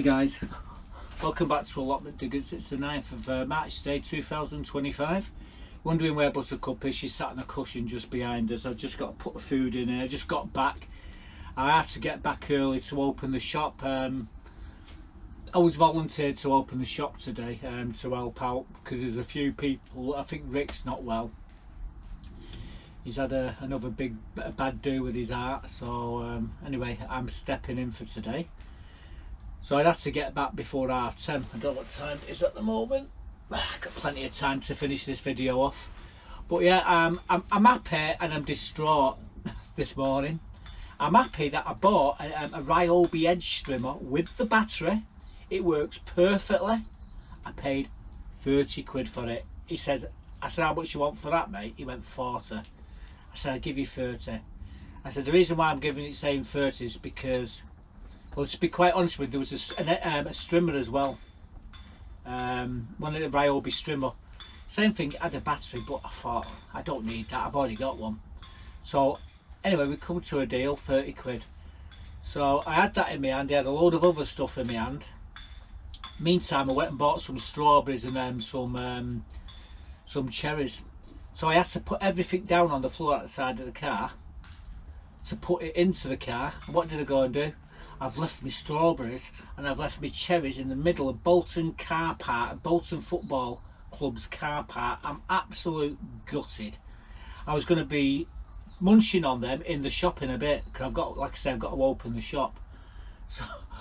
guys, welcome back to Allotment Diggers. It's the 9th of March today, 2025. Wondering where Buttercup is? She's sat on a cushion just behind us. I've just got to put the food in here. I just got back. I have to get back early to open the shop. I was volunteered to open the shop today to help out because there's a few people. I think Rick's not well. He's had another bad do with his heart. So anyway, I'm stepping in for today. So I'd have to get back before 10:30. I don't know what time it is at the moment. I've got plenty of time to finish this video off. But yeah, I'm happy and I'm distraught this morning. I'm happy that I bought a Ryobi edge trimmer with the battery. It works perfectly. I paid 30 quid for it. He says, I said, how much you want for that, mate? He went 40. I said, I'll give you 30. I said, the reason why I'm giving it saying 30 is because, well, to be quite honest with you, there was a strimmer as well. One of the Ryobi strimmer. Same thing, had a battery, but I thought, I don't need that, I've already got one. So, anyway, we come to a deal, 30 quid. So, I had that in my hand, I had a load of other stuff in my hand. Meantime, I went and bought some strawberries and some cherries. So, I had to put everything down on the floor at the side of the car to put it into the car. And what did I go and do? I've left my strawberries and I've left my cherries in the middle of Bolton car park, Bolton Football Club's car park. I'm absolute gutted. I was going to be munching on them in the shop in a bit because I've got, like I said, I've got to open the shop.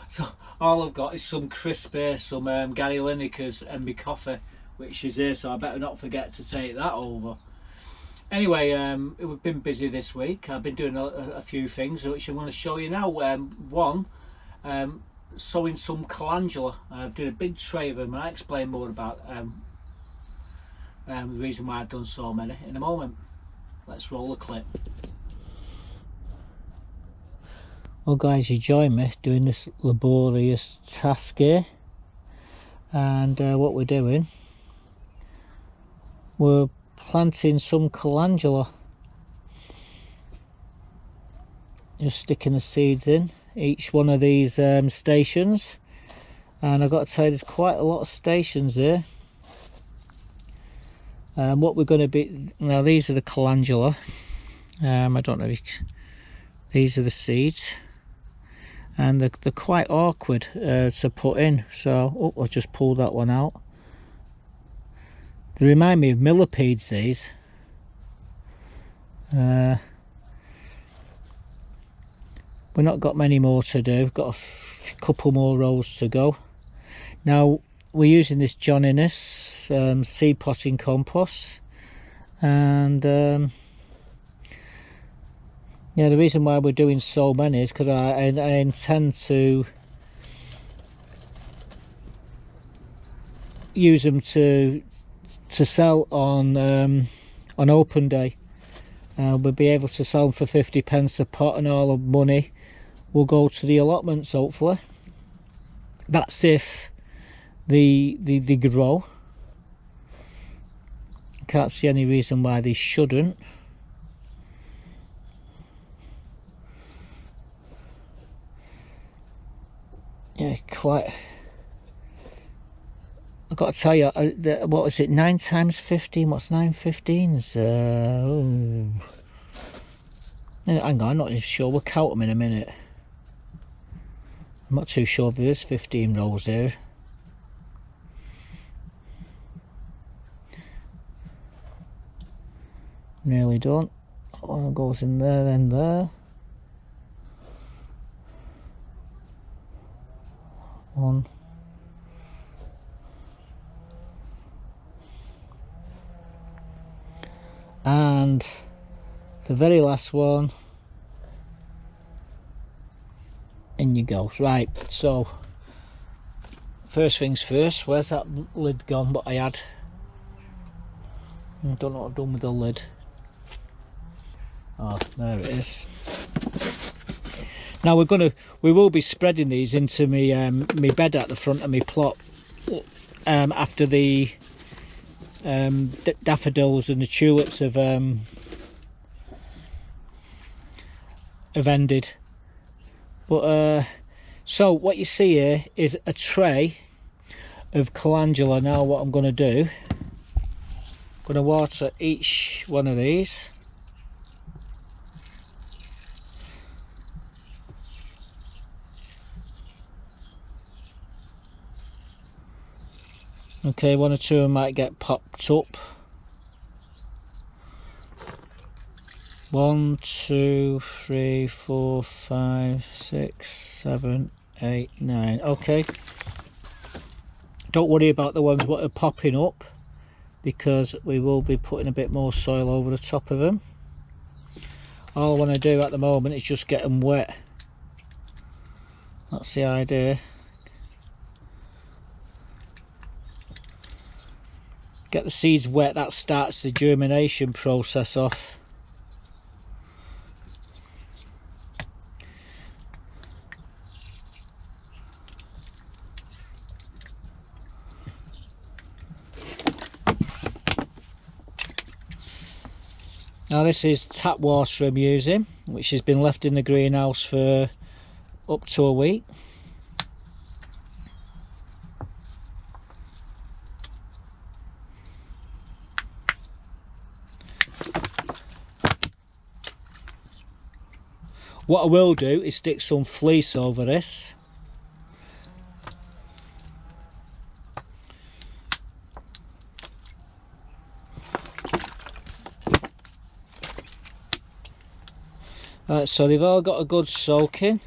So all I've got is some crispy, some Gary Linekers and my coffee, which is here. So I better not forget to take that over. Anyway, we've been busy this week. I've been doing a few things which I'm going to show you now. One, sowing some calendula. I've done a big tray of them and I'll explain more about the reason why I've done so many in a moment. Let's roll the clip. Well guys, you join me doing this laborious task here. And what we're doing, we're planting some calendula. Just sticking the seeds in each one of these stations, and I've got to tell you, there's quite a lot of stations here. What we're going to be now, these are the calendula. I don't know if these are the seeds, and they're quite awkward to put in. So I'll just pull that one out. They remind me of millipedes, these. We've not got many more to do. We've got a couple more rows to go. Now, we're using this John Innes seed potting compost. And yeah, the reason why we're doing so many is because I intend to use them to sell on open day. We'll be able to sell them for 50p a pot, and all the money will go to the allotments, hopefully. That's if they grow. Can't see any reason why they shouldn't. Yeah, quite. I've got to tell you, what is it, 9 times 15? What's 9 15s? Hang on, I'm not even sure. We'll count them in a minute. I'm not too sure if there is 15 rows here. Nearly done. One goes in there, then there. One. And the very last one, in you go. Right, so first things first, where's that lid gone what I had? I don't know what I've done with the lid. Oh, there it is. Now we will be spreading these into me bed at the front of my plot after the daffodils and the tulips have ended. But So what you see here is a tray of calendula. Now what I'm going to do, I'm going to water each one of these. Okay, one or two of them might get popped up. 1, 2, 3, 4, 5, 6, 7, 8, 9. Okay. Don't worry about the ones that are popping up, because we will be putting a bit more soil over the top of them. All I want to do at the moment is just get them wet. That's the idea. Get the seeds wet, that starts the germination process off. Now this is tap water I'm using, which has been left in the greenhouse for up to a week. What I will do is stick some fleece over this. Right, so they've all got a good soaking.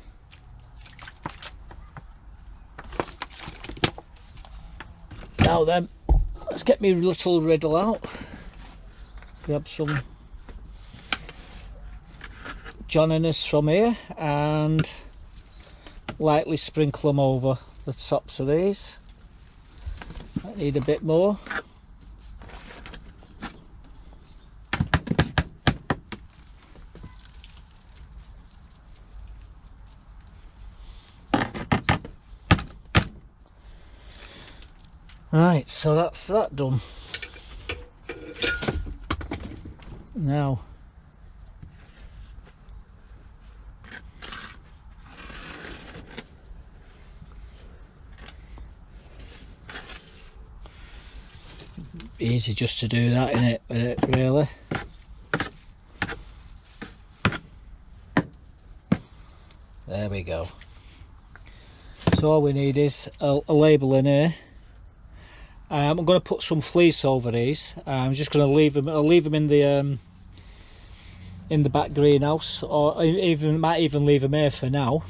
Now then, let's get my little riddle out. Grab some Johniness from here and lightly sprinkle them over the tops of these. I need a bit more. Right, so that's that done. Now easy just to do that, isn't it, really? There we go. So all we need is a label in here. I'm going to put some fleece over these. I'm just going to leave them. I'll leave them in the back greenhouse, or might even leave them here for now.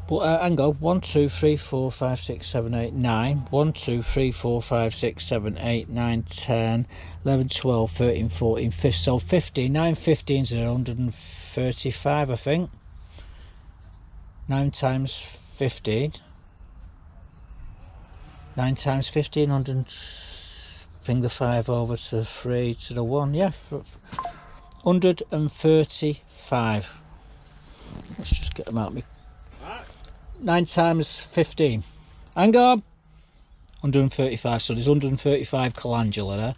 But hang on, 1, 2, 3, 4, 5, 6, 7, 8, 9. 1, 2, 3, 4, 5, 6, 7, 8, 9, 10, 11, 12, 13, 14, 15. So 15, 9, 15 is 135, I think. 9 times 15. 9 times 15, 100. Bring the 5 over to 3 to the 1. Yeah, 135. Let's just get them out. 9 times 15. Hang on. 135. So there's 135 calendula there,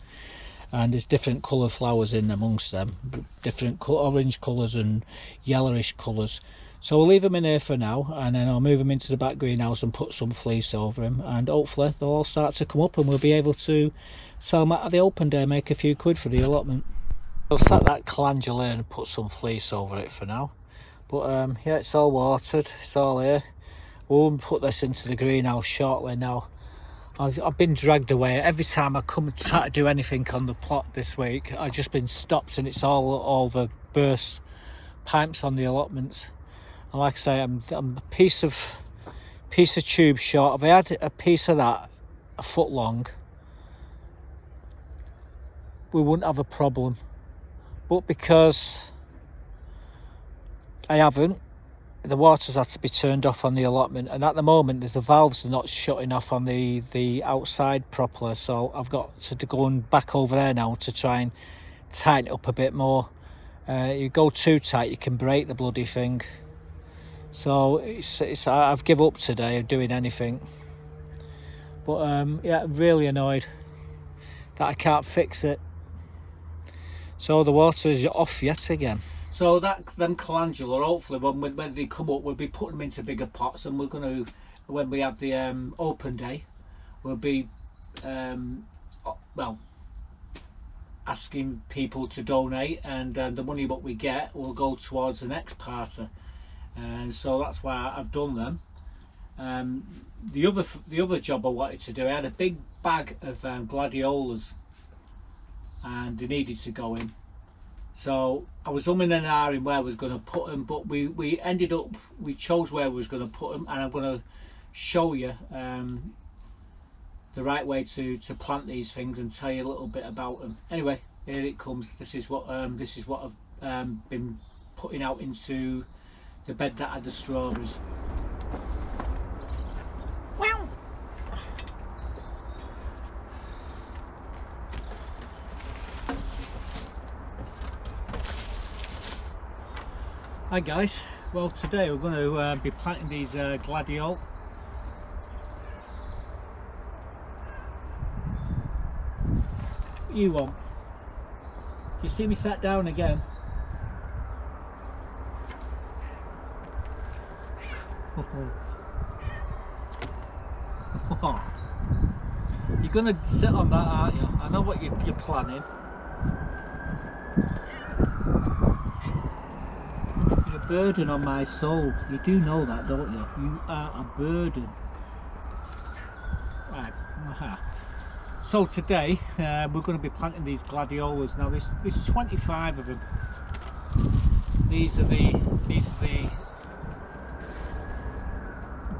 and there's different colour flowers in amongst them, different orange colours and yellowish colours. So we'll leave them in here for now, and then I'll move them into the back greenhouse and put some fleece over them, and hopefully they'll all start to come up and we'll be able to sell them at the open day, make a few quid for the allotment. I'll set that calendula in and put some fleece over it for now. But yeah, it's all watered, it's all here. We'll put this into the greenhouse shortly now. I've been dragged away. Every time I come and try to do anything on the plot this week, I've just been stopped, and it's all over burst pipes on the allotments. And like I say, I'm a piece of tube short. If I had a piece of that a foot long, we wouldn't have a problem. But because I haven't, the water's had to be turned off on the allotment, and at the moment the valves are not shutting off on the outside properly, so I've got to go back over there now to try and tighten it up a bit more. You go too tight, you can break the bloody thing. So I've given up today of doing anything. But yeah, I'm really annoyed that I can't fix it. So the water is off yet again. So that them calendula, hopefully when they come up, we'll be putting them into bigger pots, and we're going to, when we have the open day, we'll be well, asking people to donate, and the money what we get will go towards the next party, and so that's why I've done them. The other job I wanted to do, I had a big bag of gladiolas, and they needed to go in. So I was umming and ahhing where I was going to put them, but we ended up, we chose where we was going to put them, and I'm going to show you the right way to plant these things and tell you a little bit about them. Anyway, here it comes. This is what I've been putting out into the bed that had the strawberries. Wow. Hi guys, well today we're going to be planting these gladiolas. You want? You see me sat down again? You're gonna sit on that, aren't you? I know what you're planning. You're a burden on my soul. You do know that, don't you? You are a burden. Right. So today we're going to be planting these gladiolas. Now there's 25 of them. These are the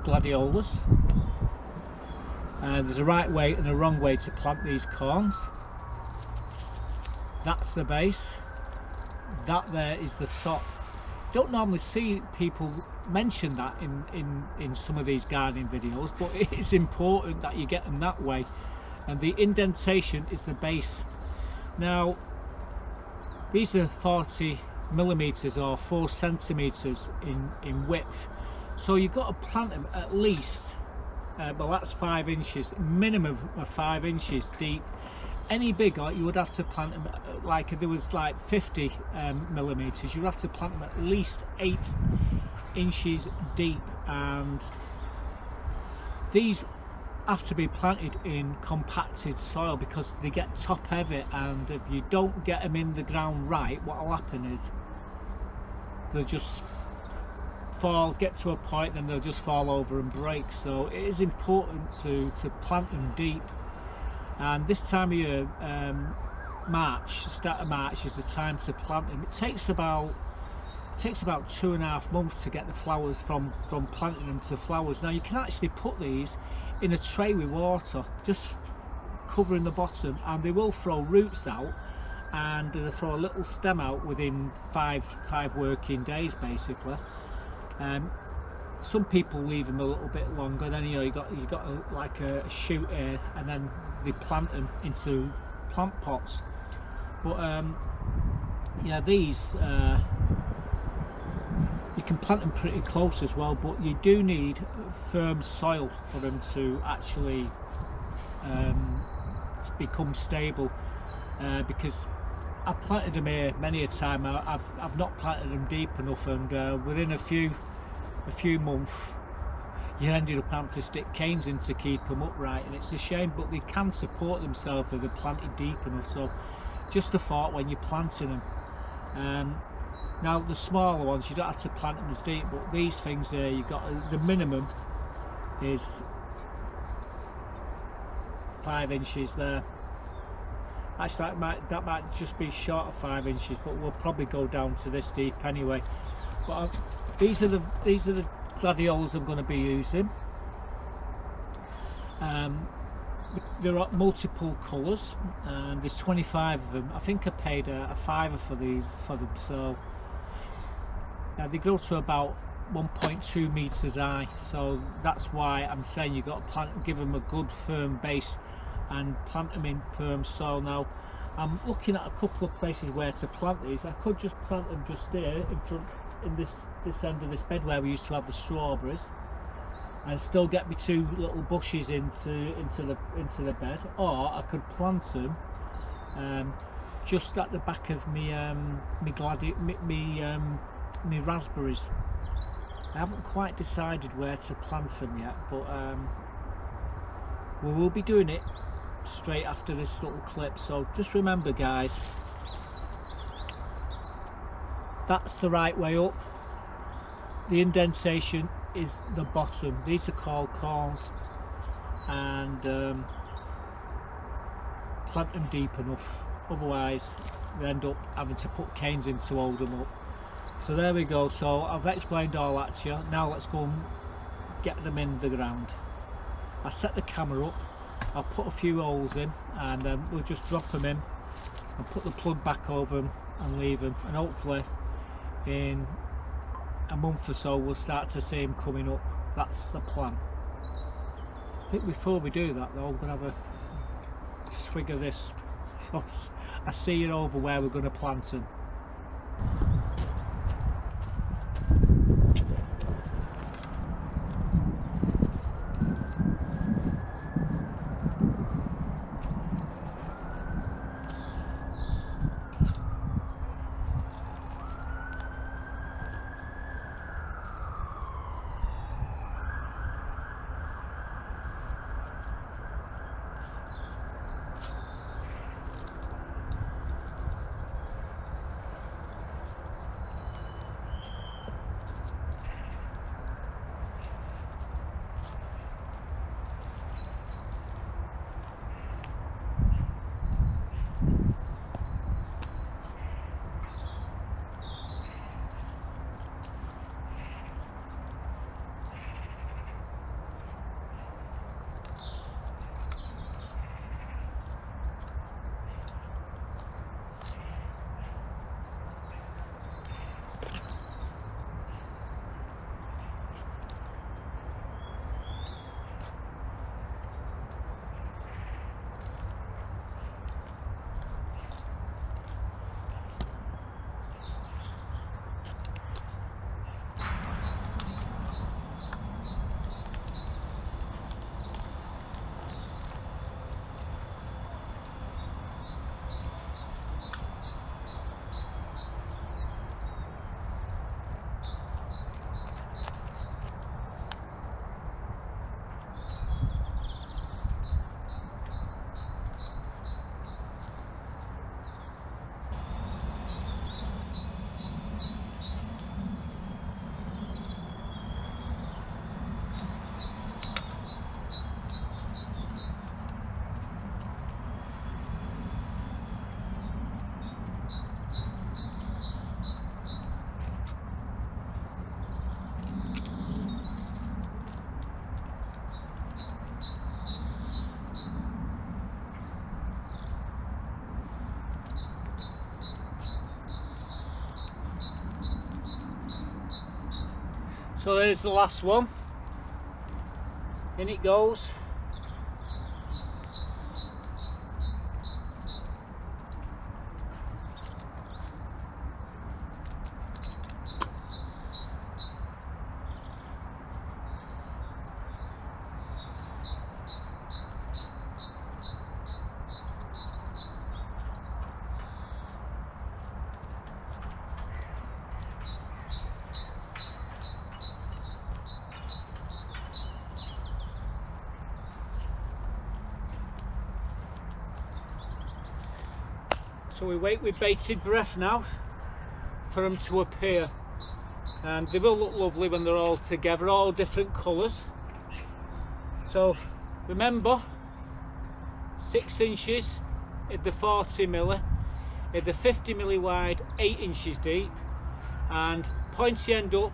gladiolas. There's a right way and a wrong way to plant these corns. That's the base. That there is the top. Don't normally see people mention that in some of these gardening videos, but it's important that you get them that way. And the indentation is the base. Now these are 40 millimeters or 4 centimeters in width, so you've got to plant them at least well, that's 5 inches, minimum of 5 inches deep. Any bigger you would have to plant them, like if there was like 50 millimeters, you'd have to plant them at least 8 inches deep. And these have to be planted in compacted soil because they get top heavy, and if you don't get them in the ground right, what will happen is they'll just get to a point and they'll just fall over and break. So it is important to plant them deep. And this time of year, March, start of March is the time to plant them. It takes about 2.5 months to get the flowers from planting them to flowers. Now you can actually put these in a tray with water, just covering the bottom, and they will throw roots out, and they'll throw a little stem out within five working days basically. Some people leave them a little bit longer, then you got like a shoot here, and then they plant them into plant pots. But yeah, these you can plant them pretty close as well, but you do need firm soil for them to actually to become stable, because I've planted them here many a time. I've not planted them deep enough, and within a few months you ended up having to stick canes in to keep them upright, and it's a shame, but they can support themselves if they're planted deep enough. So just a thought when you're planting them. Now the smaller ones you don't have to plant them as deep, but these things here, you got the minimum is 5 inches there. Actually that might just be short of 5 inches, but we'll probably go down to this deep anyway. But these are the gladiolas I'm going to be using. There are multiple colours, and there's 25 of them. I think I paid a £5 for them. So they grow to about 1.2 meters high, so that's why I'm saying you've got to give them a good firm base and plant them in firm soil. Now I'm looking at a couple of places where to plant these. I could just plant them just here in front, in this end of this bed where we used to have the strawberries, and still get me 2 little bushes into the bed, or I could plant them just at the back of me me raspberries. I haven't quite decided where to plant them yet, but we will be doing it straight after this little clip. So just remember, guys, that's the right way up. The indentation is the bottom. These are called corns, and plant them deep enough, otherwise we end up having to put canes in to hold them up. So there we go. So I've explained all that to you. Now let's go and get them in the ground. I set the camera up, I'll put a few holes in, and we'll just drop them in and put the plug back over them and leave them, and hopefully in a month or so we'll start to see them coming up. That's the plan. I think before we do that though, I'm going to have a swig of this. I see you over where we're going to plant them. So there's the last one. In it goes. So we wait with bated breath now for them to appear, and they will look lovely when they're all together, all different colours. So remember, 6 inches at the 40mm, at the 50mm wide, 8 inches deep, and pointy end up,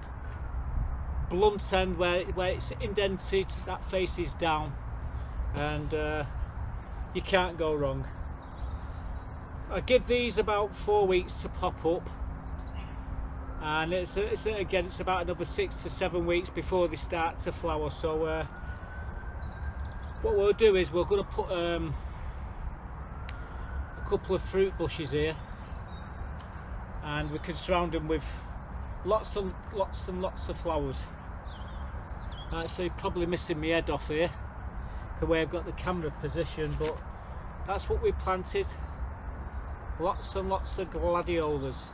blunt end where it's indented, that faces down, and you can't go wrong. I give these about 4 weeks to pop up, and it's about another 6 to 7 weeks before they start to flower. So what we'll do is we're going to put a couple of fruit bushes here, and we can surround them with lots and lots of flowers. Right, so you're probably missing my head off here the way I've got the camera positioned, but that's what we planted. Lots and lots of gladiolas.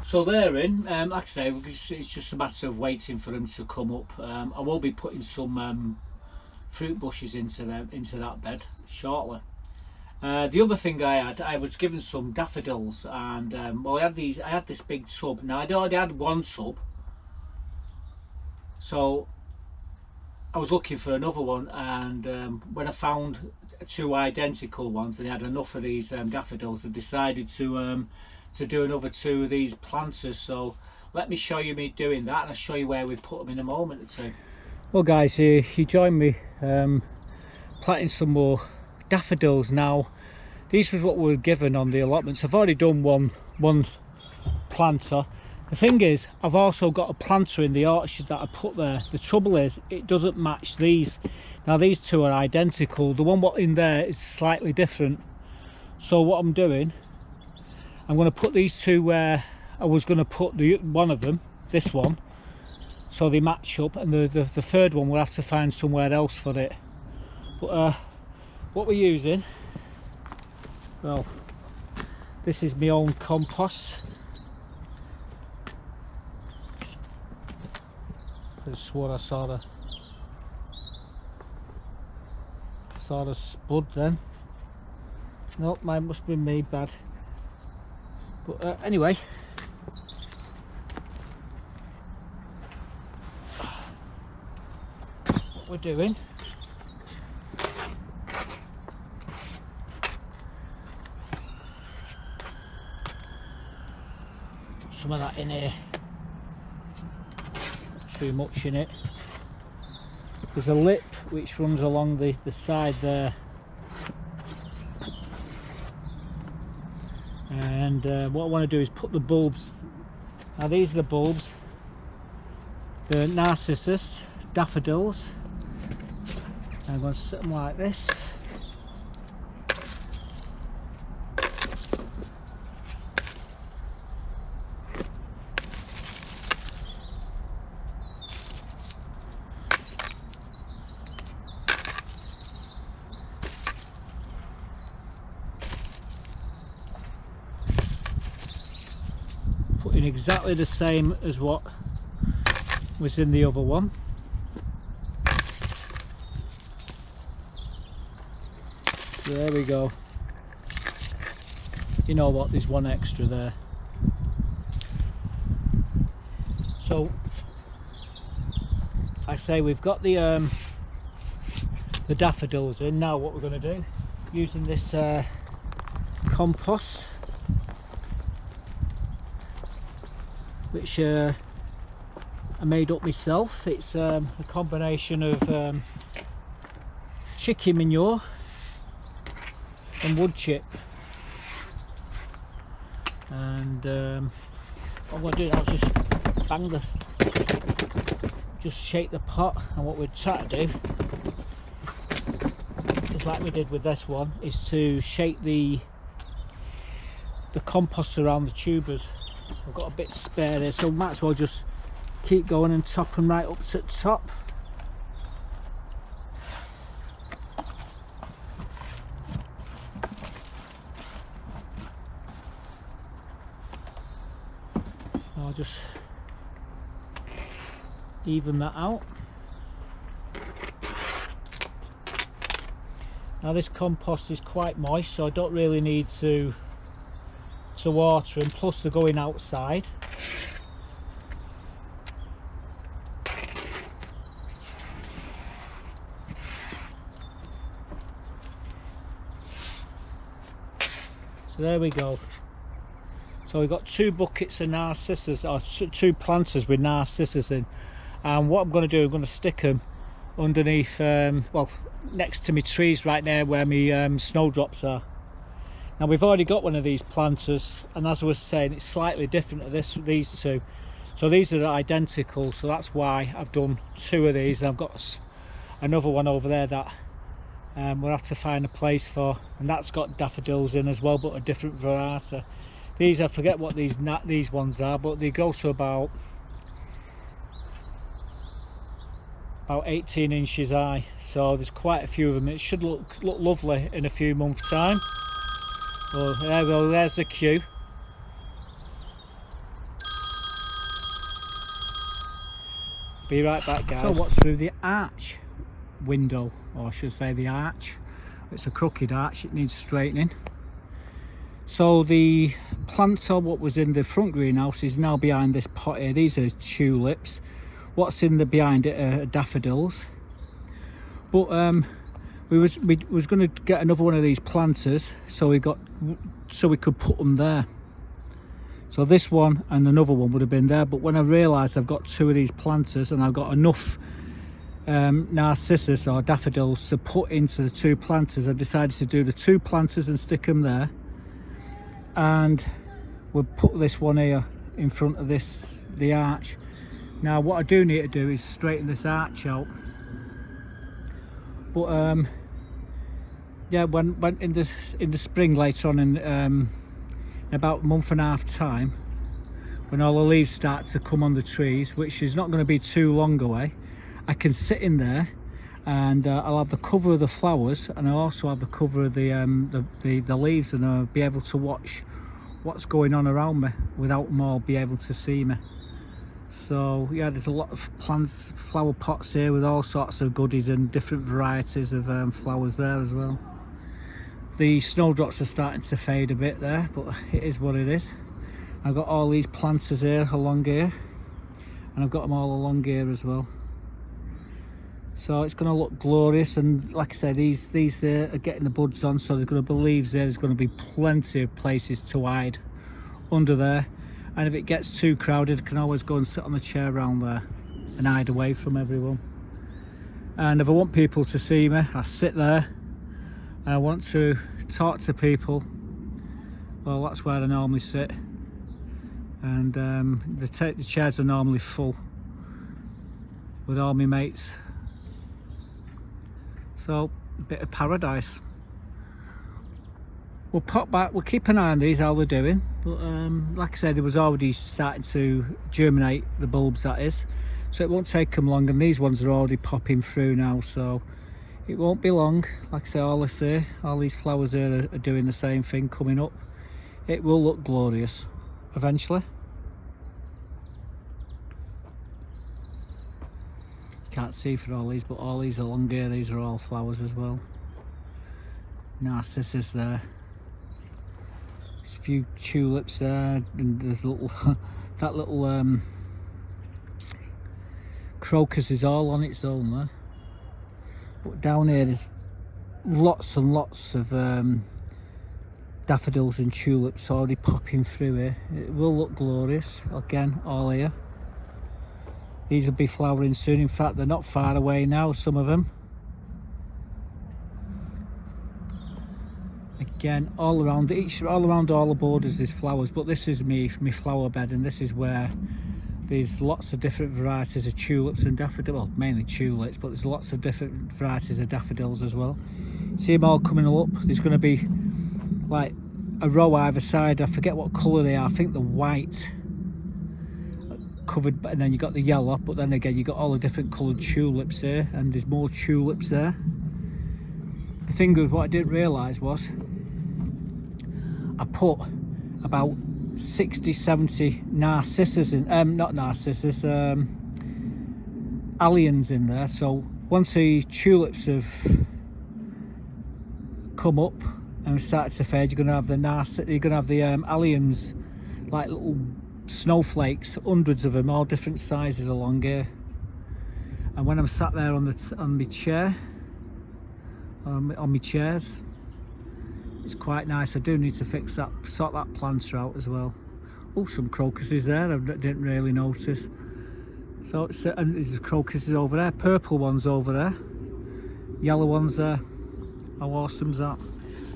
So they're in. Like I say, it's just a matter of waiting for them to come up. I will be putting some fruit bushes into that bed shortly. The other thing I was given some daffodils, and well, I had this big tub. Now I'd already had one tub, so I was looking for another one, and when I found two identical ones and I had enough of these daffodils, I decided to do another two of these planters. So let me show you me doing that, and I'll show you where we've put them in a moment or two. Well guys, you joined me planting some more daffodils. Now these was what we were given on the allotments. I've already done one planter. The thing is, I've also got a planter in the orchard that I put there. The trouble is, it doesn't match these. Now these two are identical. The one what in there is slightly different. So what I'm doing, I'm going to put these two where I was going to put one of them, this one, so they match up, and the third one we'll have to find somewhere else for it. But what we're using, well, this is my own compost. I swore I saw the spud then. Nope, mine must be me bad. But anyway, what we're doing, some of that in here, not too much in it. There's a lip which runs along the side there, and what I want to do is put the bulbs. Now these are the bulbs, the narcissus daffodils. I'm going to set them like this. Putting exactly the same as what was in the other one. There we go. You know what, there's one extra there. So I say we've got the daffodils in. Now what we're going to do, using this compost, which I made up myself. It's a combination of chicken manure and wood chip, and what I'm going to do now is just shake the pot. And what we're trying to do is, like we did with this one, is to shake the compost around the tubers. I've got a bit spare there, so might as well just keep going and top them right up to the top. I'll just even that out. Now this compost is quite moist, so I don't really need to water them, plus they're going outside. So there we go. So we've got 2 buckets of narcissus, or 2 planters with narcissus in, and what I'm going to do, I'm going to stick them underneath, well, next to my trees right now where my snowdrops are. Now we've already got one of these planters, and as I was saying, it's slightly different to these two. So these are identical, so that's why I've done 2 of these, and I've got another one over there that we'll have to find a place for, and that's got daffodils in as well, but a different variety. These, I forget what these ones are, but they go to about 18 inches high. So there's quite a few of them. It should look lovely in a few months' time. Oh, there we go, there's the queue. Be right back, guys. So what's through the arch window, or I should say the arch? It's a crooked arch, it needs straightening. So the planter, what was in the front greenhouse, is now behind this pot here. These are tulips. What's in the behind it are daffodils. But we was going to get another one of these planters, so we could put them there. So this one and another one would have been there, but when I realised I've got two of these planters and I've got enough narcissus or daffodils to put into the two planters, I decided to do the two planters and stick them there, and we'll put this one here in front of the arch. Now what I do need to do is straighten this arch out, but yeah, when in the spring later on, in about a month and a half time, when all the leaves start to come on the trees, which is not going to be too long away, I can sit in there and I'll have the cover of the flowers, and I'll also have the cover of the leaves, and I'll be able to watch what's going on around me without them all be able to see me. So yeah, there's a lot of plants, flower pots here with all sorts of goodies and different varieties of flowers there as well. The snowdrops are starting to fade a bit there, but it is what it is. I've got all these planters here along here, and I've got them all along here as well. So it's going to look glorious, and like I say, these are getting the buds on, so there's going to be leaves there. There's going to be plenty of places to hide under there, and if it gets too crowded, I can always go and sit on the chair around there and hide away from everyone. And if I want people to see me, I sit there. And I want to talk to people, well, that's where I normally sit, and the chairs are normally full with all my mates. So a bit of paradise. We'll pop back, we'll keep an eye on these, how they're doing, but like I said, it was already starting to germinate, the bulbs that is, so it won't take them long, and these ones are already popping through now, so it won't be long. Like I say, all these flowers here are doing the same thing, coming up. It will look glorious eventually. You can't see for all these, but all these along here, these are all flowers as well. Narcissus there. There's a few tulips there, and there's a little that little crocus is all on its own there. But down here there's lots and lots of daffodils and tulips already popping through here. It will look glorious. Again, all here. These will be flowering soon. In fact, they're not far away now, some of them. Again, all around all the borders there's flowers, but this is me flower bed, and this is where there's lots of different varieties of tulips and daffodils, well, mainly tulips, but there's lots of different varieties of daffodils as well. See them all coming up. There's going to be like a row either side. I forget what colour they are. I think the white covered, and then you got the yellow, but then again you got all the different coloured tulips here, and there's more tulips there. The thing with what I didn't realise was I put about 60-70 narcissus in, not narcissus, alliums in there. So once the tulips have come up and started to fade, you're going to have the alliums, like little snowflakes, hundreds of them, all different sizes along here. And when I'm sat there on my chair, on my chairs, it's quite nice. I do need to sort that planter out as well. Oh, some crocuses there, I didn't really notice. So it's, and there's crocuses over there, purple ones over there, yellow ones there. How awesome's that?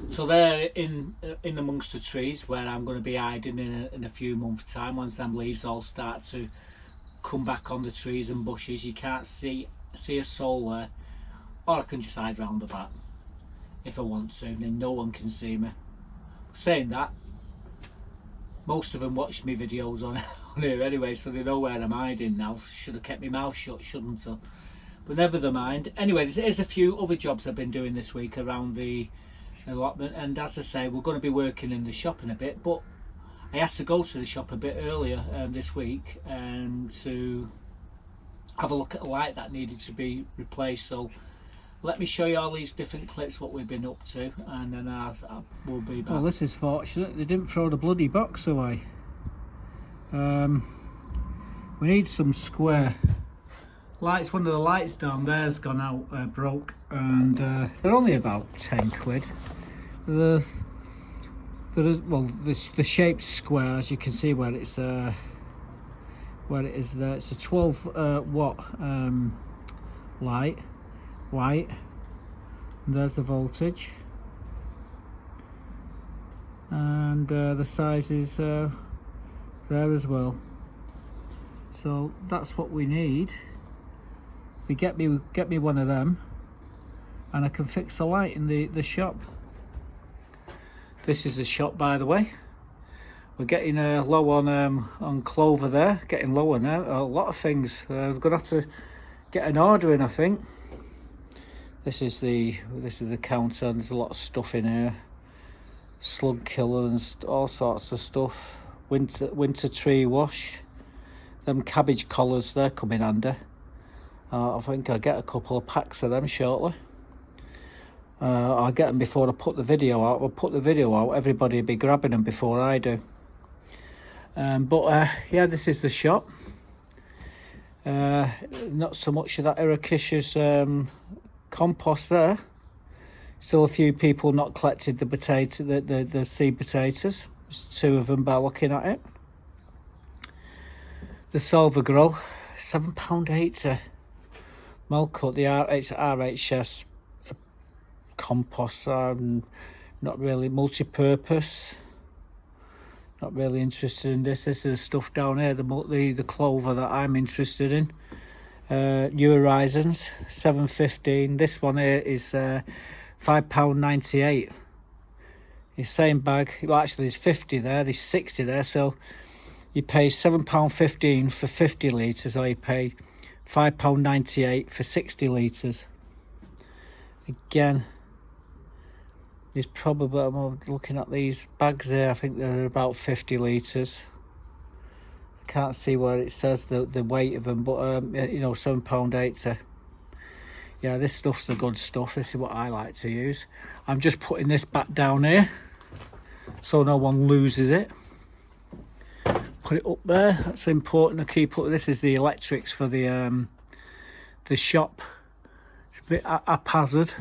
So they're in amongst the trees where I'm going to be hiding in a few months' time. Once them leaves all start to come back on the trees and bushes, you can't see a soul there, or I can just hide round the back if I want to, and then no one can see me. Saying that, most of them watch me videos on here anyway, so they know where I'm hiding now. Should have kept my mouth shut, shouldn't I? But never mind. Anyway, there's a few other jobs I've been doing this week around the allotment. And as I say, we're going to be working in the shop in a bit, but I had to go to the shop a bit earlier this week and to have a look at a light that needed to be replaced. So let me show you all these different clips, what we've been up to, and then I will be back. Well, this is fortunate, they didn't throw the bloody box away. We need some square lights. One of the lights down there's gone out, broke, and they're only about 10 quid. The shape's square, as you can see where it's where it is there. It's a 12 watt light, white, and there's the voltage, and the size is there as well. So that's what we need. If you get me one of them, and I can fix the light in the shop. This is the shop, by the way. We're getting low on clover there, getting lower now. A lot of things. We're gonna have to get an order in, I think. This is the counter, and there's a lot of stuff in here. Slug killer and all sorts of stuff. Winter tree wash. Them cabbage collars, they're coming handy. I think I'll get a couple of packs of them shortly. I'll get them before I put the video out. I'll put the video out, everybody will be grabbing them before I do. Yeah, this is the shop. Not so much of that Ericicious compost there. Still a few people not collected the seed potatoes. There's 2 of them by looking at it. The Silver Grow, £7.80. Melcut, the RHS compost. Not really multi-purpose. Not really interested in this. This is the stuff down here, the clover that I'm interested in. New Horizons, £7.15. This one here is £5.98. The same bag. Well, actually, there's 50 there. There's 60 there. So you pay £7.15 for 50 litres, or you pay £5.98 for 60 litres. Again, there's probably, I'm looking at these bags here, I think they're about 50 litres. I can't see where it says the weight of them, but you know, £7.80. Yeah, this stuff's the good stuff. This is what I like to use. I'm just putting this back down here so no one loses it. Put it up there. That's important to keep up. This is the electrics for the shop. It's a bit haphazard,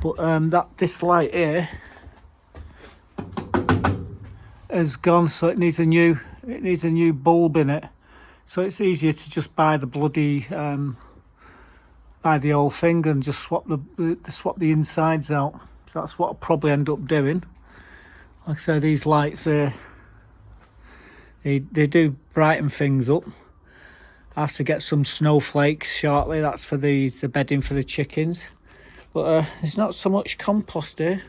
but this light here has gone, so it needs a new bulb in it. So it's easier to just buy the bloody buy the whole thing and just swap the insides out. So that's what I'll probably end up doing. Like I said, these lights here, they do brighten things up. I have to get some snowflakes shortly. That's for the bedding for the chickens. But there's not so much compost here.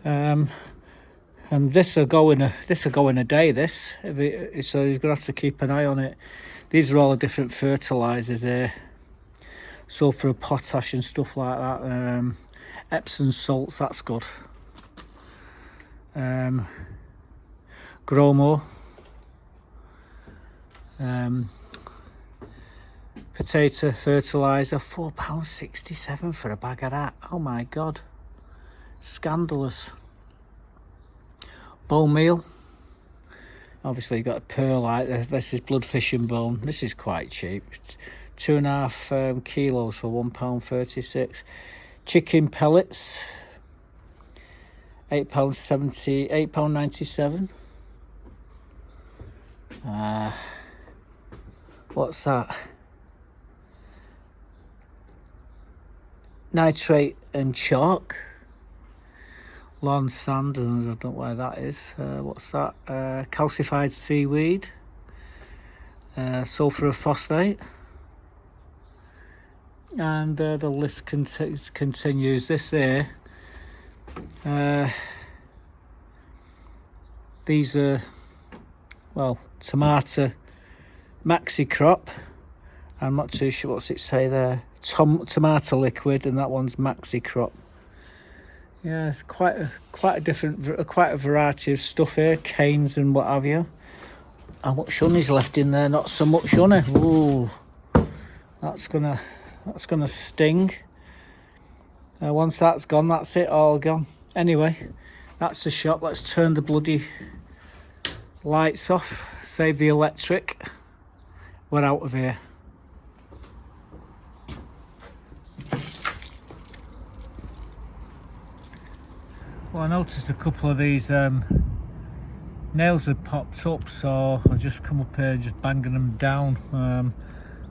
And this will go in a day. So you're gonna have to keep an eye on it. These are all the different fertilizers here. Sulfur, potash, and stuff like that. Epsom salts. That's good. Gromo. Potato fertilizer, £4.67 for a bag of that. Oh my god, scandalous. Bone meal, obviously you got a perlite. This is bloodfish and bone. This is quite cheap, 2.5 kilos for £1.36. Chicken pellets, £8.70, £8.97. What's that? Nitrate and chalk. Lawn sand, and I don't know where that is. What's that? Calcified seaweed. Sulfur phosphate. And the list continues. This here. These are, well, tomato maxi crop. I'm not too sure what's it say there. Tomato liquid, and that one's maxi crop. Yeah, it's quite a variety of stuff here, canes and what have you. How much honey's left in there? Not so much honey. Ooh, that's gonna sting. Once that's gone, that's it, all gone. Anyway, that's the shop. Let's turn the bloody lights off, save the electric. We're out of here. Well, I noticed a couple of these nails had popped up, so I'll just come up here and just banging them down.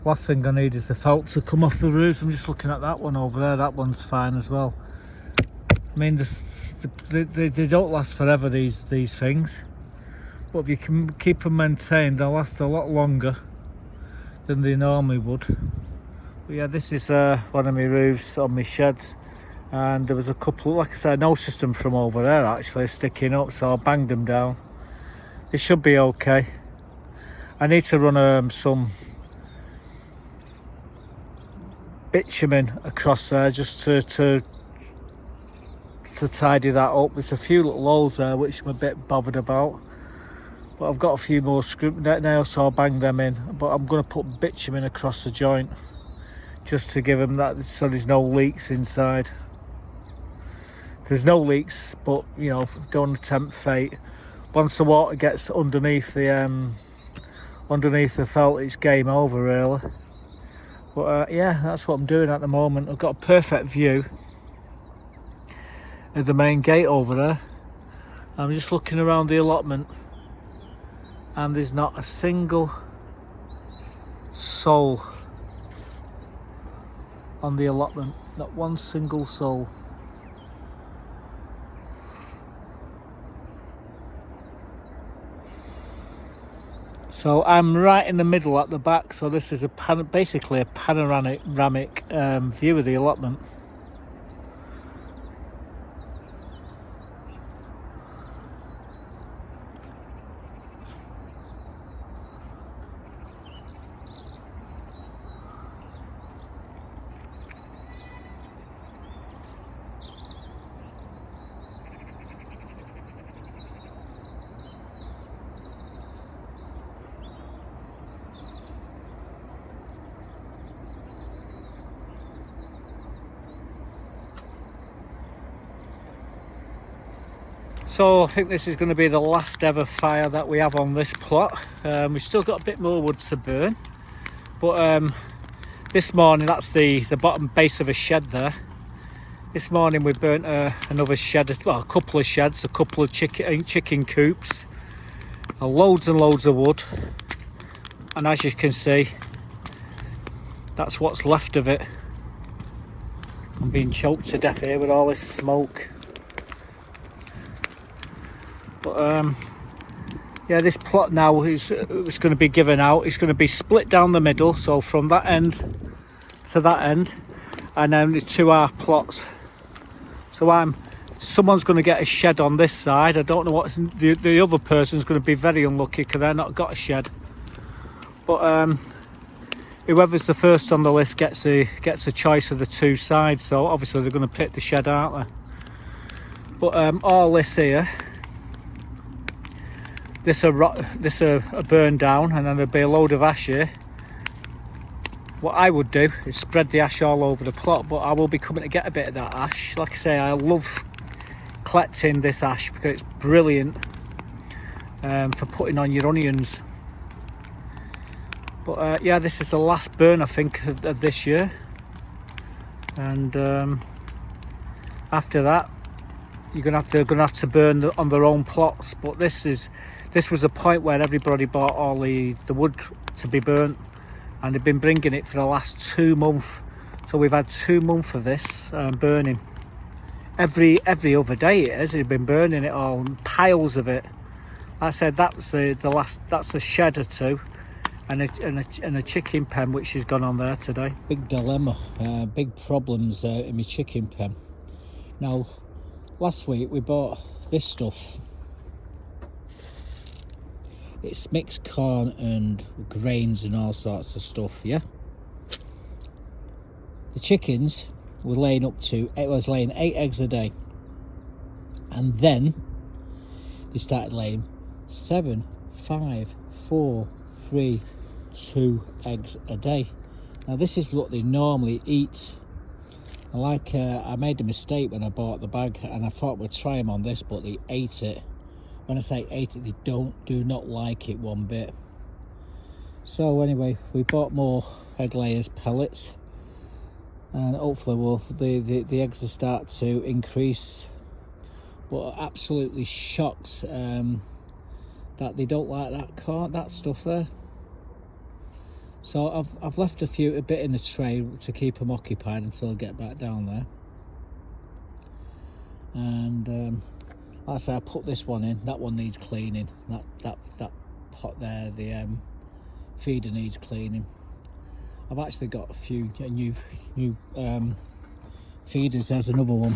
Last thing I need is the felt to come off the roof. I'm just looking at that one over there. That one's fine as well. I mean, they don't last forever, these things, but if you can keep them maintained, they'll last a lot longer than they normally would. But yeah, this is one of my roofs on my sheds, and there was a couple, like I said, I noticed them from over there actually sticking up, so I banged them down. It should be okay. I need to run some bitumen across there just to tidy that up. There's a few little holes there which I'm a bit bothered about, but I've got a few more screw nails, so I'll bang them in. But I'm going to put bitumen across the joint just to give them that, so there's no leaks inside. There's no leaks, but you know, don't tempt fate. Once the water gets underneath the felt, it's game over really. But yeah, that's what I'm doing at the moment. I've got a perfect view of the main gate over there. I'm just looking around the allotment, and there's not a single soul on the allotment. Not one single soul. So I'm right in the middle at the back, so this is basically a panoramic view of the allotment. So I think this is going to be the last ever fire that we have on this plot. We've still got a bit more wood to burn, but this morning, that's the bottom base of a shed there. This morning we burnt another shed, well, a couple of sheds, a couple of chicken coops, loads and loads of wood, and as you can see, that's what's left of it. I'm being choked to death here with all this smoke. But yeah, this plot now is it's going to be given out. It's going to be split down the middle, so from that end to that end, and then the 2 half plots. So someone's going to get a shed on this side. I don't know what the other person's going to be very unlucky because they're not got a shed. But whoever's the first on the list gets a choice of the 2 sides. So obviously they're going to pick the shed, aren't they? But all this here. This a burn down, and then there'll be a load of ash here. What I would do is spread the ash all over the plot, but I will be coming to get a bit of that ash. Like I say, I love collecting this ash because it's brilliant for putting on your onions. But yeah, this is the last burn I think of this year, and after that they're gonna have to burn on their own plots. But this was a point where everybody bought all the wood to be burnt, and they've been bringing it for the last 2 months. So we've had 2 months of this burning. Every other day it is. They've been burning it all, piles of it. Like I said, that's a shed or 2, and a chicken pen which has gone on there today. Big dilemma, big problems in my chicken pen. Now, last week we bought this stuff. It's mixed corn and grains and all sorts of stuff, yeah? The chickens were laying it was laying 8 eggs a day. and then they started laying 7, 5, 4, 3, 2 eggs a day. Now this is what they normally eat. I made a mistake when I bought the bag, and I thought we'd try them on this, but they ate it. When I say ate it, they do not like it one bit. So anyway, we bought more egg layers pellets, and hopefully the eggs will start to increase. But I'm absolutely shocked that they don't like that stuff there. So I've left a bit in the tray to keep them occupied until I get back down there. And like I say, I put this one in. That one needs cleaning. That pot there, the feeder needs cleaning. I've actually got a few new feeders. There's another one,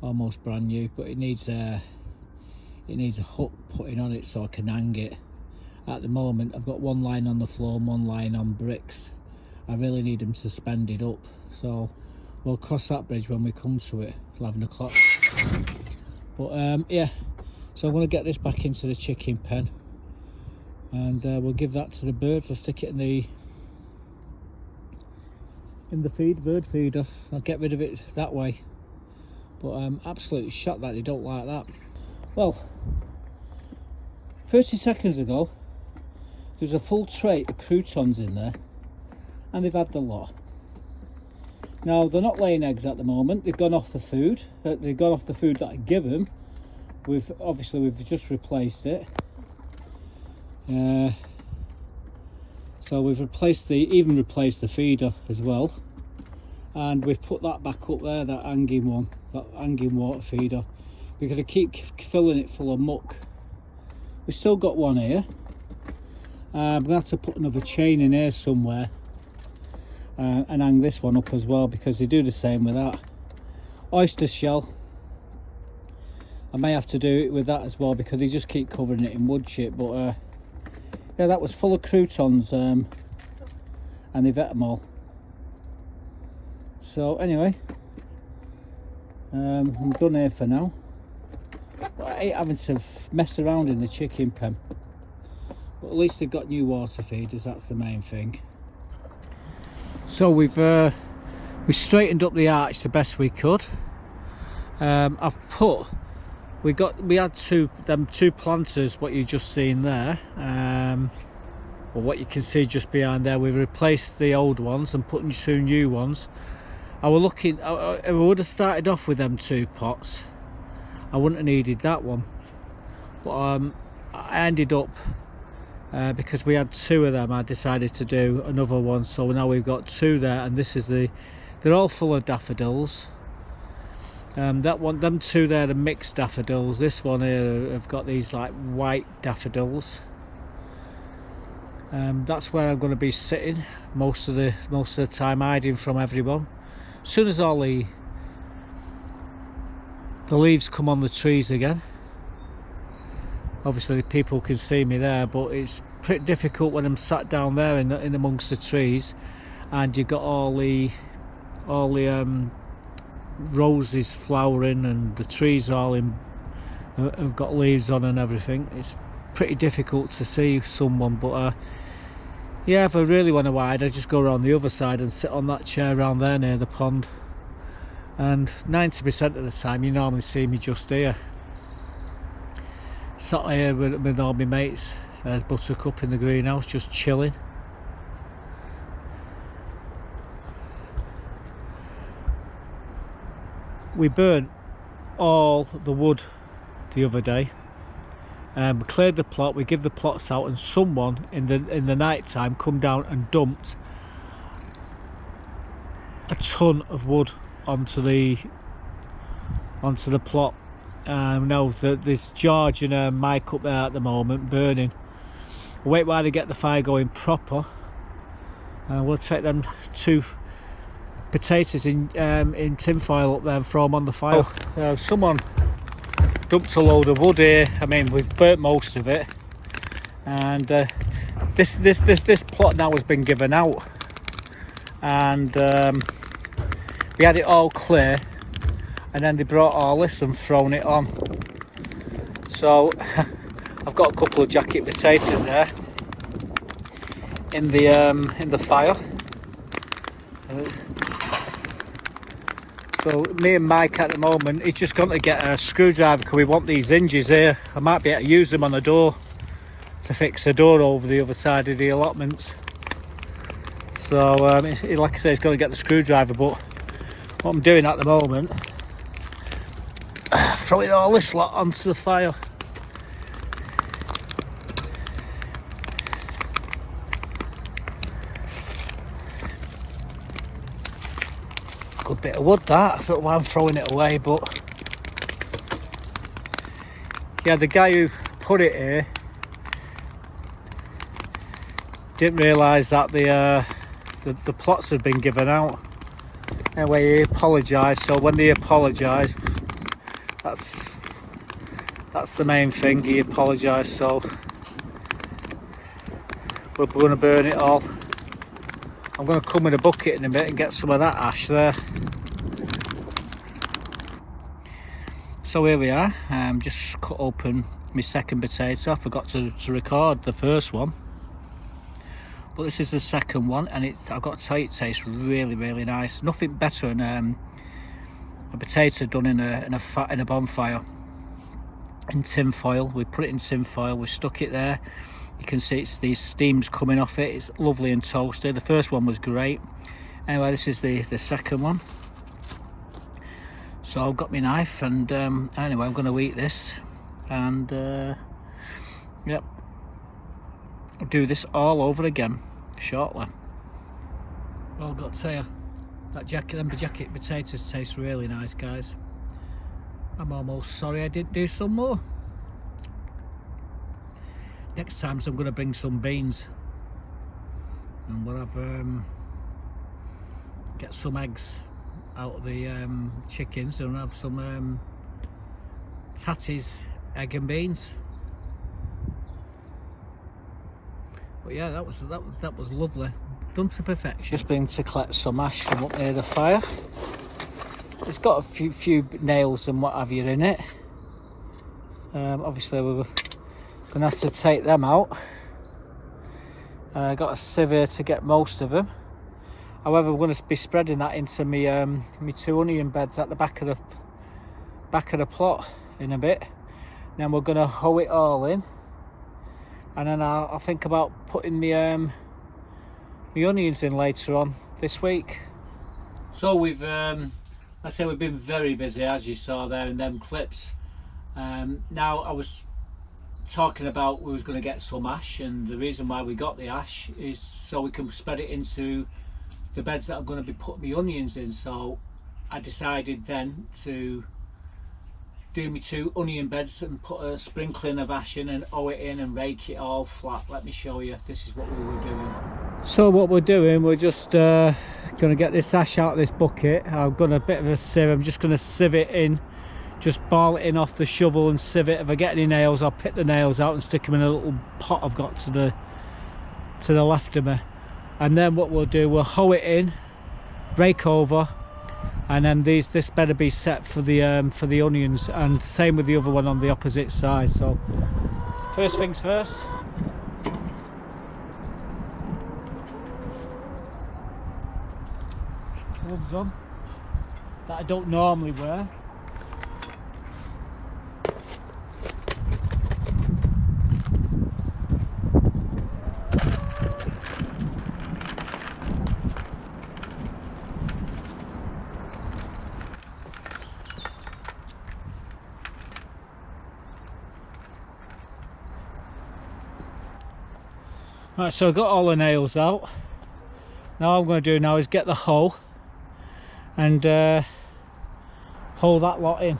almost brand new, but it needs a hook putting on it so I can hang it. At the moment I've got one line on the floor and one line on bricks. I really need them suspended up, so we'll cross that bridge when we come to it, 11 o'clock. But yeah, so I'm going to get this back into the chicken pen, and we'll give that to the birds. I'll stick it in the bird feeder. I'll get rid of it that way. But I'm absolutely shocked that they don't like that. Well, 30 seconds ago there's a full tray of croutons in there, and they've had the lot. Now they're not laying eggs at the moment. They've gone off the food. They've gone off the food that I give them. We've just replaced it. So we've even replaced the feeder as well, and we've put that back up there, that hanging water feeder. We're going to keep filling it full of muck. We've still got one here. I'm going to have to put another chain in here somewhere and hang this one up as well, because they do the same with that. Oyster shell, I may have to do it with that as well, because they just keep covering it in wood chip. But yeah, that was full of croutons, and they've ate them all. So anyway, I'm done here for now. But I hate having to mess around in the chicken pen. But at least they've got new water feeders, that's the main thing. So we straightened up the arch the best we could. We had two planters, what you just seen there, or what you can see just behind there. We replaced the old ones and put in 2 new ones. I would have started off with them 2 pots. I wouldn't have needed that one, but I ended up, because we had 2 of them, I decided to do another one. So now we've got 2 there, and this is they're all full of daffodils. Them 2 there are mixed daffodils. This one here have got these like white daffodils. That's where I'm going to be sitting most of the time, hiding from everyone. As soon as all the leaves come on the trees again, obviously people can see me there, but it's pretty difficult when I'm sat down there in amongst the trees, and you've got all the roses flowering, and the trees all have got leaves on and everything. It's pretty difficult to see someone. But yeah, if I really want to hide, I just go around the other side and sit on that chair around there near the pond, and 90% of the time you normally see me just here, sat here with all my mates. There's Buttercup in the greenhouse just chilling. We burnt all the wood the other day. We cleared the plot, we give the plots out, and someone in the night time come down and dumped a ton of wood onto the plot. Now there's George and Mike up there at the moment burning. We'll wait while they get the fire going proper, and we'll take them 2 potatoes in tin foil up there and throw them on the fire. Someone dumped a load of wood here. I mean, we've burnt most of it, and this plot now has been given out, and we had it all clear, and then they brought all this and thrown it on. So I've got a couple of jacket potatoes there in the fire. So me and Mike at the moment, he's just going to get a screwdriver because we want these hinges here. I might be able to use them on the door to fix the door over the other side of the allotments. So like I say, he's going to get the screwdriver, but what I'm doing at the moment, throwing all this lot onto the fire. Good bit of wood that. I don't know why I'm throwing it away, but yeah, the guy who put it here didn't realise that the plots had been given out. Anyway, he apologised. So when they apologise, that's the main thing. He apologised. So we're going to burn it all. I'm going to come with a bucket in a bit and get some of that ash there. So here we are. Just cut open my second potato. I forgot to record the first one, but this is the second one, and I've got to tell you, it tastes really, really nice. Nothing better than a potato done in a bonfire in tin foil. We put it in tin foil. We stuck it there. You can see it's these steams coming off it. It's lovely and toasty. The first one was great. Anyway, this is the second one. So I've got my knife, and anyway, I'm going to eat this, and yep, I'll do this all over again shortly. Well, I've got to tell you, them jacket potatoes taste really nice, guys. I'm almost sorry I didn't do some more. Next time, so I'm going to bring some beans, and we'll have get some eggs out of the chickens, and have some Tatty's egg and beans. But yeah, that was lovely, done to perfection. Just been to collect some ash from up near the fire. It's got a few nails and what have you in it. Obviously we're gonna have to take them out. Got a sieve here to get most of them. However, we're going to be spreading that into my 2 onion beds at the back of the plot in a bit. Then we're going to hoe it all in, and then I'll think about putting my onions in later on this week. So we've, I say we've been very busy, as you saw there in them clips. Now I was talking about we was going to get some ash, and the reason why we got the ash is so we can spread it into the beds that I'm going to be putting my onions in. So I decided then to do my 2 onion beds and put a sprinkling of ash in and hoe it in and rake it all flat. Let me show you. This is what we were doing. So what we're doing, we're just going to get this ash out of this bucket. I've got a bit of a sieve. I'm just going to sieve it in, just ball it in off the shovel and sieve it. If I get any nails, I'll pick the nails out and stick them in a little pot I've got to the left of me. And then what we'll do, we'll hoe it in, rake over, and then this better be set for the onions, and same with the other one on the opposite side. So first things first, gloves on that I don't normally wear. Right, so I've got all the nails out. Now what I'm going to do now is get the hoe and hoe that lot in.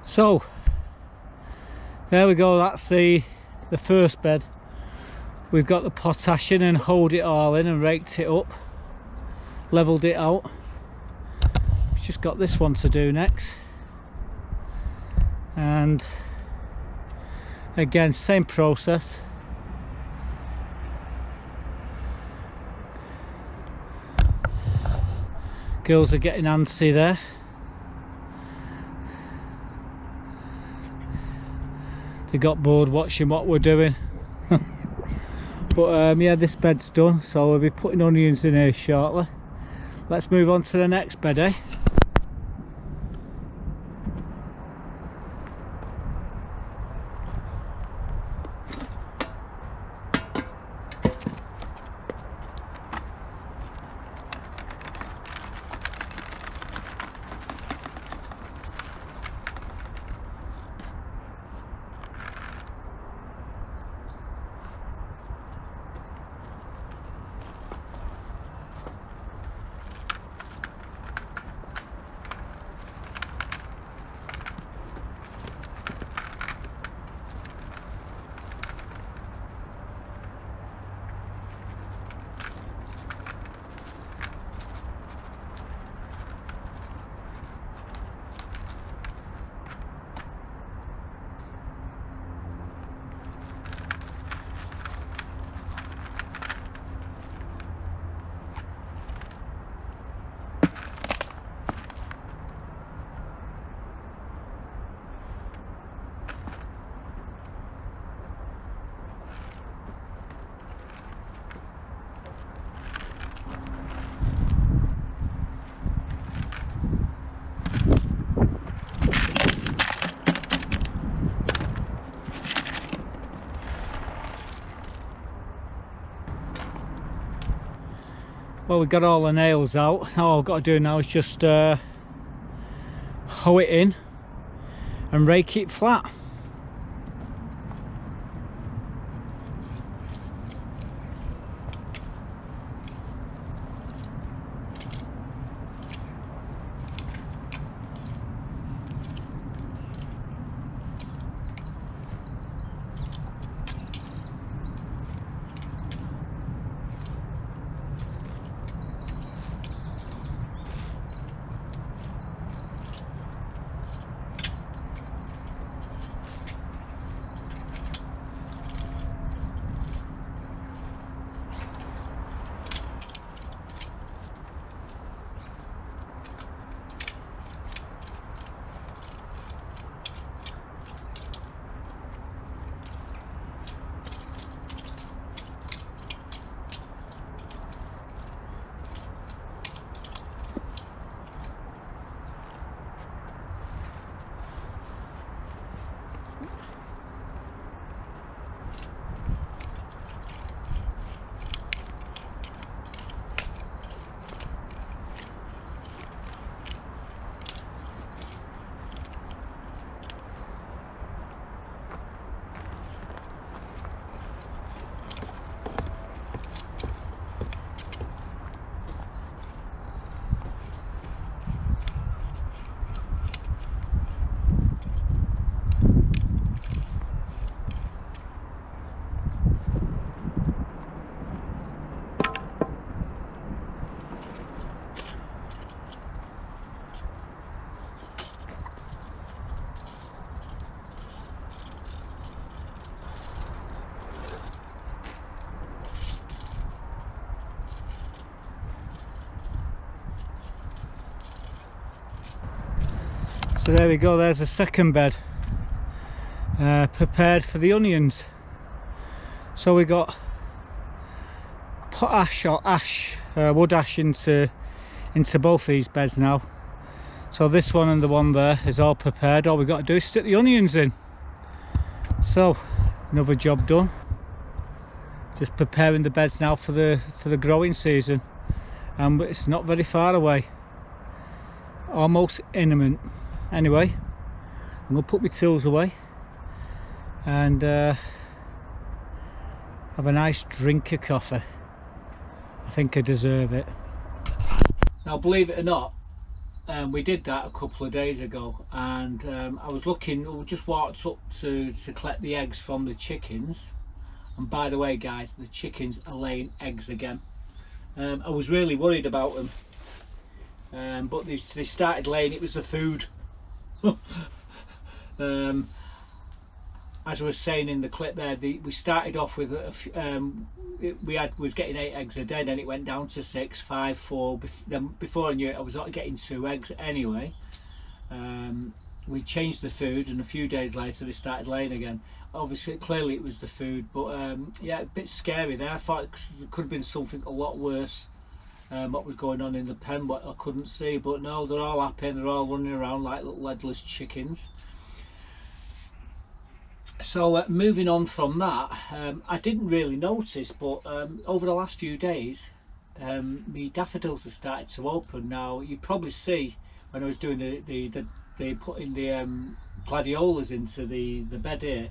So there we go, that's the first bed. We've got the potash in and hoed it all in and raked it up, levelled it out. We've just got this one to do next, and again same process. Girls are getting antsy there. They got bored watching what we're doing. But yeah, this bed's done, so we'll be putting onions in here shortly. Let's move on to the next bed, eh? Well, we got all the nails out. All I've got to do now is just hoe it in and rake it flat. So there we go, there's a second bed prepared for the onions. So we got potash or ash, wood ash into both these beds now. So this one and the one there is all prepared. All we've got to do is stick the onions in. So another job done. Just preparing the beds now for the growing season, and it's not very far away, almost imminent. Anyway, I'm going to put my tools away and have a nice drink of coffee. I think I deserve it. Now, believe it or not, we did that a couple of days ago, and I was looking, we just walked up to collect the eggs from the chickens. And by the way guys, the chickens are laying eggs again. I was really worried about them, but they started laying. It was the food. As I was saying in the clip there, we started off with was getting 8 eggs a day, then it went down to 6, 5, 4. Then before I knew it, I was getting 2 eggs anyway. We changed the food, and a few days later they started laying again. Obviously, clearly it was the food, but yeah, a bit scary there. I thought there could have been something a lot worse. What was going on in the pen, but I couldn't see. But no, they're all happy and they're all running around like little legless chickens. So moving on from that, I didn't really notice, but over the last few days, the daffodils have started to open. Now you probably see when I was doing the putting the gladiolas into the bed here,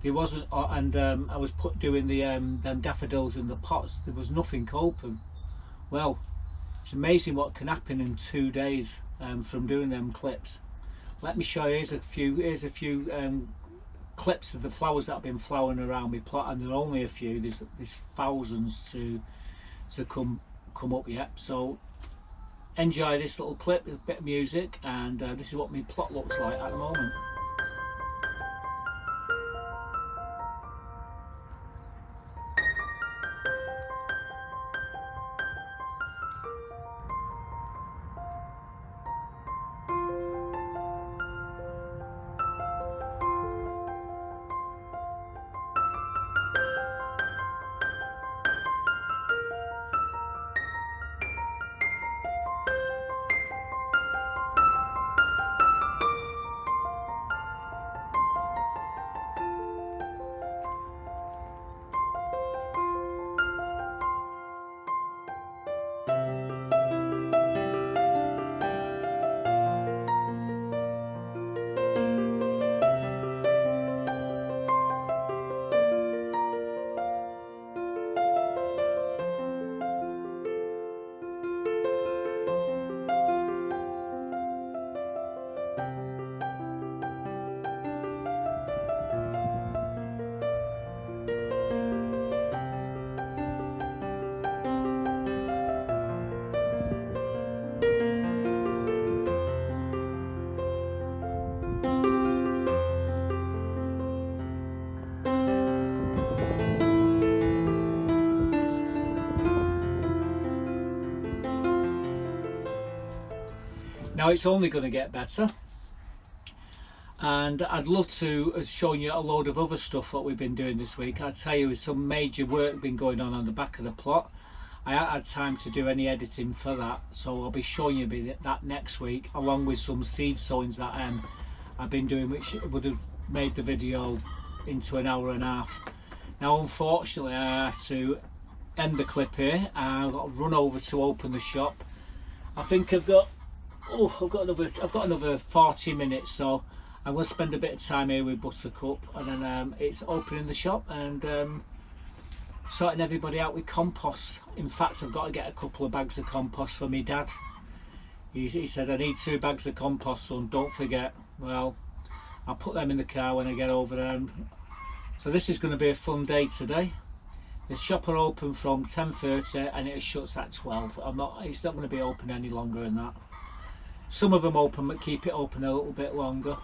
there wasn't, and I was doing the them daffodils in the pots. There was nothing open. Well, it's amazing what can happen in 2 days from doing them clips. Let me show you. Here's a few clips of the flowers that have been flowering around my plot, and there are only a few. There's thousands to come up yet. So enjoy this little clip, a bit of music, and this is what my plot looks like at the moment. Now it's only going to get better, and I'd love to show you a load of other stuff what we've been doing this week. I'd tell you some major work been going on the back of the plot. I haven't had time to do any editing for that, so I'll be showing you that next week, along with some seed sowings that I've been doing, which would have made the video into an hour and a half. Now unfortunately I have to end the clip here. I've got to run over to open the shop. I think I've got another 40 minutes, so I'm going to spend a bit of time here with Buttercup, and then it's opening the shop and sorting everybody out with compost. In fact, I've got to get a couple of bags of compost for my dad. He said, I need 2 bags of compost, son, don't forget. Well, I'll put them in the car when I get over there. So this is going to be a fun day today. The shop are open from 10:30 and it shuts at 12. It's not going to be open any longer than that. Some of them open, but keep it open a little bit longer.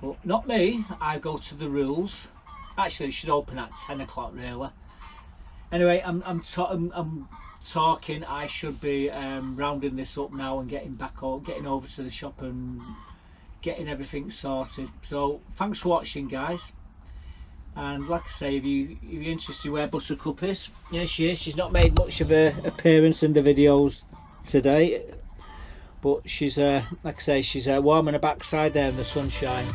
But not me. I go to the rules. Actually, it should open at 10 o'clock really. Anyway, I'm talking. I should be rounding this up now and getting over to the shop and getting everything sorted. So thanks for watching, guys. And like I say, if you're interested where Buttercup is, yeah, she is. She's not made much of an appearance in the videos today, but she's like I say, she's warm on her backside there in the sunshine.